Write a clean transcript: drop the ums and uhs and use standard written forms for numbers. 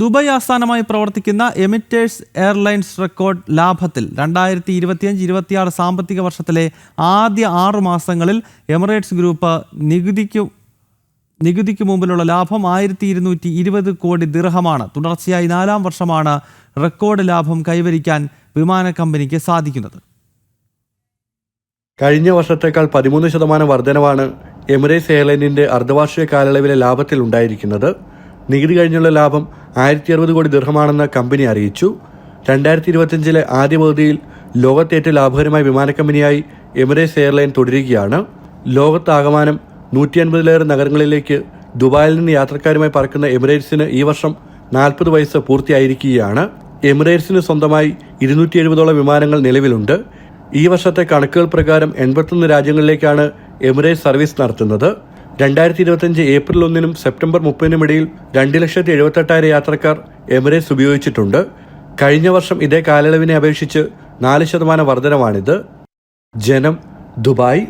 Dubai ആസ്ഥാനമായി പ്രവർത്തിക്കുന്ന emitters airlines record ലാഭത്തിൽ 2025-26 സാമ്പത്തിക വർഷത്തിലെ ആദ്യ 6 മാസങ്ങളിൽ എമിറേറ്റ്സ് ഗ്രൂപ്പ് നികുതിക്ക് മുമ്പിലുള്ള ലാഭം 1220 കോടി ദിർഹമാണ്. തുടർച്ചയായി 4ാം വർഷമാണ് റെക്കോർഡ് ലാഭം കൈവരിക്കാൻ വിമാന കമ്പനിക്ക് സാധിക്കുന്നത്. കഴിഞ്ഞ വർഷത്തേക്കാൾ 13% വർധനവാണ് എമിറേറ്റ്സ് എയർലൈനിന്റെ അർദ്ധവാർഷിക കാലയളവിലെ ലാഭത്തിൽ ഉണ്ടായിരിക്കുന്നത്. നികുതി കഴിഞ്ഞുള്ള ലാഭം 1060 കോടി ദിർഹമാണെന്ന് കമ്പനി അറിയിച്ചു. 2025 ആദ്യ പകുതിയിൽ ലോകത്തെ ഏറ്റവും ലാഭകരമായ വിമാന കമ്പനിയായി എമിറേറ്റ്സ് എയർലൈൻ തുടരുകയാണ്. ലോകത്താകമാനം 150-ലേറെ നഗരങ്ങളിലേക്ക് ദുബായിൽ നിന്ന് യാത്രക്കാരുമായി പറക്കുന്ന എമിറേറ്റ്സിന് ഈ വർഷം 40 വയസ്സ് പൂർത്തിയായിരിക്കുകയാണ്. എമിറേറ്റ്സിന് സ്വന്തമായി 270ഓളം വിമാനങ്ങൾ നിലവിലുണ്ട്. ഈ വർഷത്തെ കണക്കുകൾ പ്രകാരം 81 രാജ്യങ്ങളിലേക്കാണ് എമിറേറ്റ്സ് സർവീസ് നടത്തുന്നത്. 2025 ഏപ്രിൽ 1 സെപ്റ്റംബർ 30 ഇടയിൽ 2,78,000 യാത്രക്കാർ എമിറേറ്റ്സ് ഉപയോഗിച്ചിട്ടുണ്ട്. കഴിഞ്ഞ വർഷം ഇതേ കാലയളവിനെ അപേക്ഷിച്ച് 4% വർധനവാണിത്. ജനം, ദുബായ്.